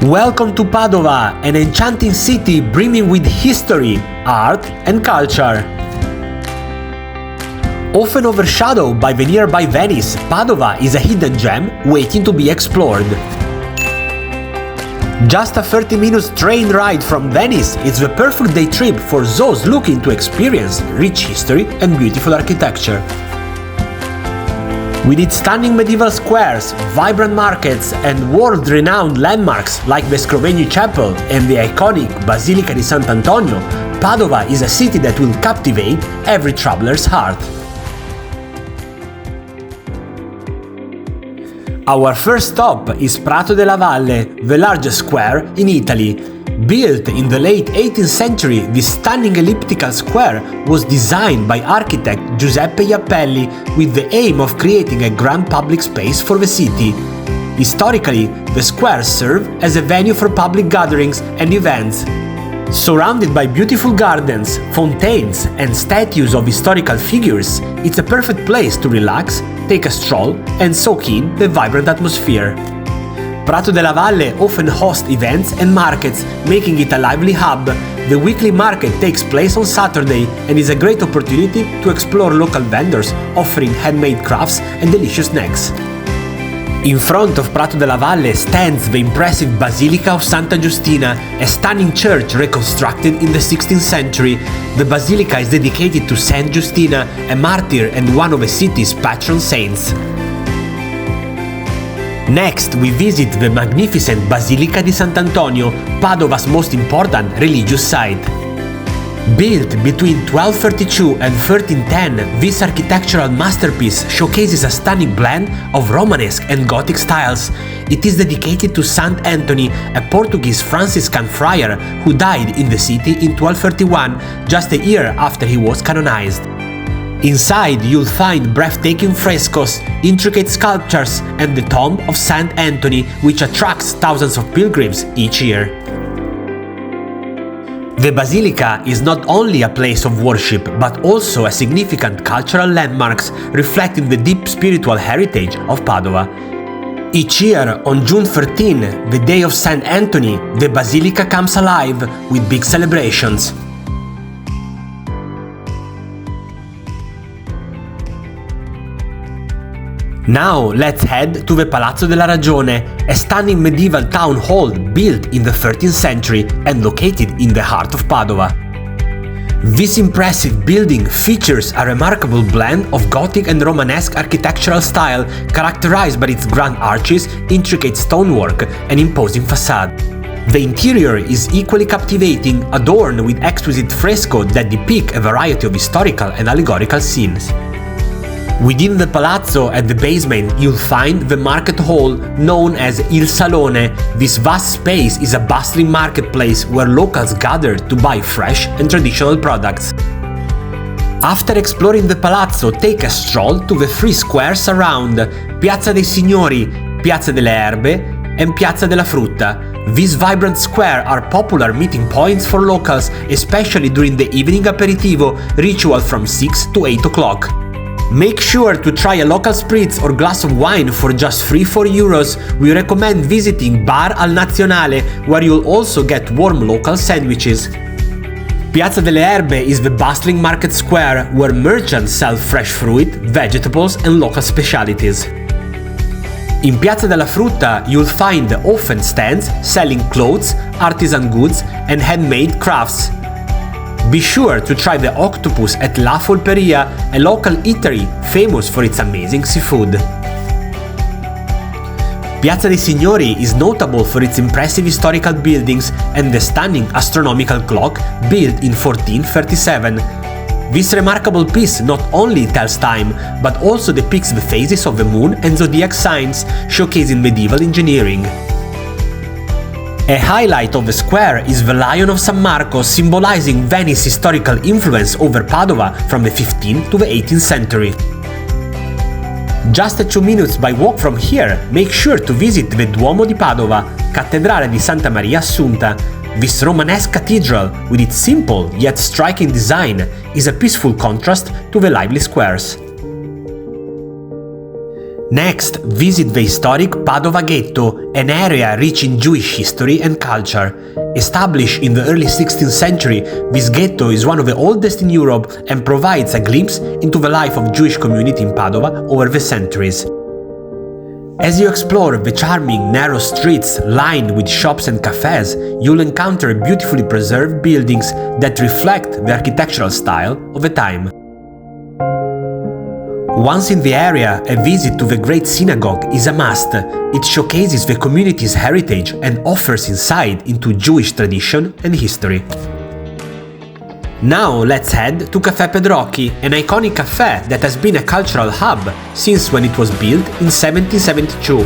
Welcome to Padova, an enchanting city brimming with history, art and culture. Often overshadowed by the nearby Venice, Padova is a hidden gem waiting to be explored. Just a 30-minute train ride from Venice is the perfect day trip for those looking to experience rich history and beautiful architecture. With its stunning medieval squares, vibrant markets, and world-renowned landmarks like the Scrovegni chapel and the iconic Basilica di Sant'Antonio, Padova is a city that will captivate every traveler's heart. Our first stop is Prato della Valle, the largest square in Italy. Built in the late 18th century, this stunning elliptical square was designed by architect Giuseppe Jappelli with the aim of creating a grand public space for the city. Historically, the square served as a venue for public gatherings and events. Surrounded by beautiful gardens, fountains, and statues of historical figures, it's a perfect place to relax, take a stroll, and soak in the vibrant atmosphere. Prato della Valle often hosts events and markets, making it a lively hub. The weekly market takes place on Saturday and is a great opportunity to explore local vendors offering handmade crafts and delicious snacks. In front of Prato della Valle stands the impressive Basilica of Santa Giustina, a stunning church reconstructed in the 16th century. The basilica is dedicated to Saint Giustina, a martyr and one of the city's patron saints. Next, we visit the magnificent Basilica di Sant'Antonio, Padova's most important religious site. Built between 1232 and 1310, this architectural masterpiece showcases a stunning blend of Romanesque and Gothic styles. It is dedicated to Saint Anthony, a Portuguese Franciscan friar who died in the city in 1231, just a year after he was canonized. Inside, you'll find breathtaking frescoes, intricate sculptures, and the tomb of Saint Anthony, which attracts thousands of pilgrims each year. The Basilica is not only a place of worship, but also a significant cultural landmark, reflecting the deep spiritual heritage of Padova. Each year, on June 13, the day of Saint Anthony, the Basilica comes alive with big celebrations. Now let's head to the Palazzo della Ragione, a stunning medieval town hall built in the 13th century and located in the heart of Padova. This impressive building features a remarkable blend of Gothic and Romanesque architectural style, characterized by its grand arches, intricate stonework, and imposing facade. The interior is equally captivating, adorned with exquisite frescoes that depict a variety of historical and allegorical scenes. Within the palazzo, at the basement, you'll find the market hall known as Il Salone. This vast space is a bustling marketplace where locals gather to buy fresh and traditional products. After exploring the palazzo, take a stroll to the three squares around Piazza dei Signori, Piazza delle Erbe, and Piazza della Frutta. These vibrant squares are popular meeting points for locals, especially during the evening aperitivo ritual from 6 to 8 o'clock. Make sure to try a local spritz or glass of wine for just 3-4 euros. We recommend visiting Bar al Nazionale, where you'll also get warm local sandwiches. Piazza delle Erbe is the bustling market square where merchants sell fresh fruit, vegetables and local specialities. In Piazza della Frutta, you'll find the often stands selling clothes, artisan goods and handmade crafts. Be sure to try the octopus at La Folperia, a local eatery famous for its amazing seafood. Piazza dei Signori is notable for its impressive historical buildings and the stunning astronomical clock built in 1437. This remarkable piece not only tells time, but also depicts the phases of the moon and zodiac signs, showcasing medieval engineering. A highlight of the square is the Lion of San Marco, symbolizing Venice's historical influence over Padova from the 15th to the 18th century. Just 2 minutes by walk from here, make sure to visit the Duomo di Padova, Cattedrale di Santa Maria Assunta. This Romanesque cathedral, with its simple yet striking design, is a peaceful contrast to the lively squares. Next, visit the historic Padova Ghetto, an area rich in Jewish history and culture. Established in the early 16th century, this ghetto is one of the oldest in Europe and provides a glimpse into the life of Jewish community in Padova over the centuries. As you explore the charming, narrow streets lined with shops and cafes, you'll encounter beautifully preserved buildings that reflect the architectural style of the time. Once in the area, a visit to the Great Synagogue is a must. It showcases the community's heritage and offers insight into Jewish tradition and history. Now let's head to Caffè Pedrocchi, an iconic cafe that has been a cultural hub since when it was built in 1772.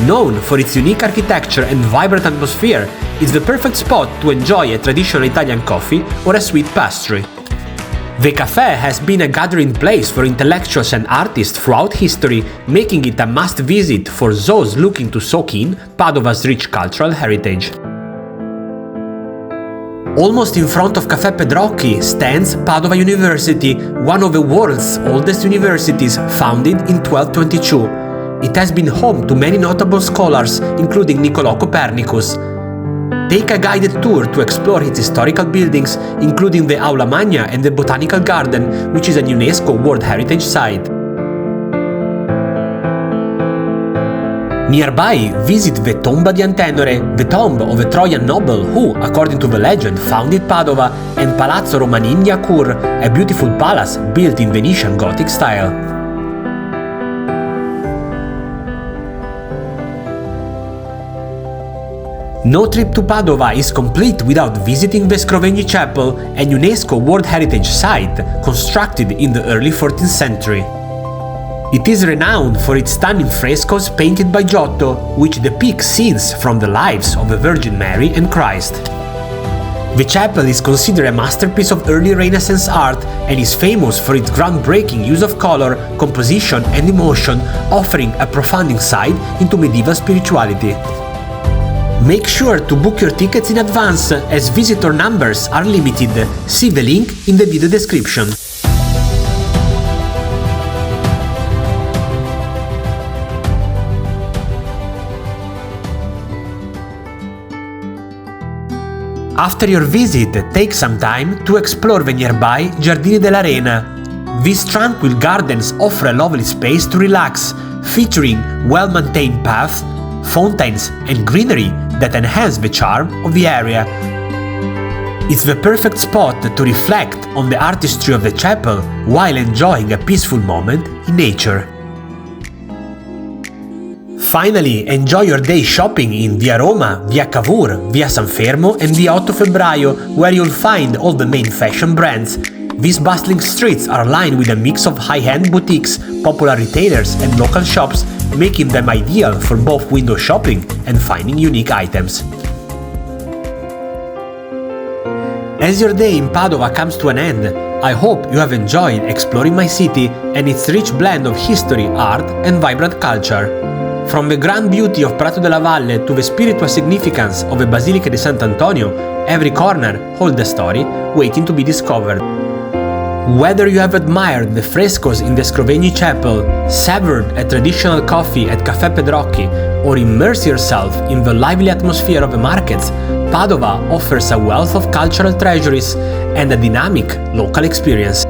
Known for its unique architecture and vibrant atmosphere, it's the perfect spot to enjoy a traditional Italian coffee or a sweet pastry. The cafe has been a gathering place for intellectuals and artists throughout history, making it a must-visit for those looking to soak in Padova's rich cultural heritage. Almost in front of Caffè Pedrocchi stands Padova University, one of the world's oldest universities, founded in 1222. It has been home to many notable scholars, including Niccolò Copernicus. Take a guided tour to explore its historical buildings, including the Aula Magna and the Botanical Garden, which is a UNESCO World Heritage Site. Nearby, visit the Tomba di Antenore, the tomb of a Trojan noble who, according to the legend, founded Padova, and Palazzo Romanini a Cur, a beautiful palace built in Venetian Gothic style. No trip to Padova is complete without visiting the Scrovegni Chapel, a UNESCO World Heritage Site constructed in the early 14th century. It is renowned for its stunning frescoes painted by Giotto, which depict scenes from the lives of the Virgin Mary and Christ. The chapel is considered a masterpiece of early Renaissance art and is famous for its groundbreaking use of color, composition and emotion, offering a profound insight into medieval spirituality. Make sure to book your tickets in advance, as visitor numbers are limited. See the link in the video description. After your visit, take some time to explore the nearby Giardini dell'Arena. These tranquil gardens offer a lovely space to relax, featuring well-maintained paths, fountains and greenery that enhance the charm of the area. It's the perfect spot to reflect on the artistry of the chapel while enjoying a peaceful moment in nature. Finally, enjoy your day shopping in Via Roma, Via Cavour, Via San Fermo and Via 8 Febbraio, where you'll find all the main fashion brands. These bustling streets are lined with a mix of high-end boutiques, popular retailers and local shops, making them ideal for both window shopping and finding unique items. As your day in Padova comes to an end, I hope you have enjoyed exploring my city and its rich blend of history, art and vibrant culture. From the grand beauty of Prato della Valle to the spiritual significance of the Basilica di Sant'Antonio, every corner holds a story waiting to be discovered. Whether you have admired the frescoes in the Scrovegni Chapel, savored a traditional coffee at Caffè Pedrocchi, or immerse yourself in the lively atmosphere of the markets, Padova offers a wealth of cultural treasures and a dynamic local experience.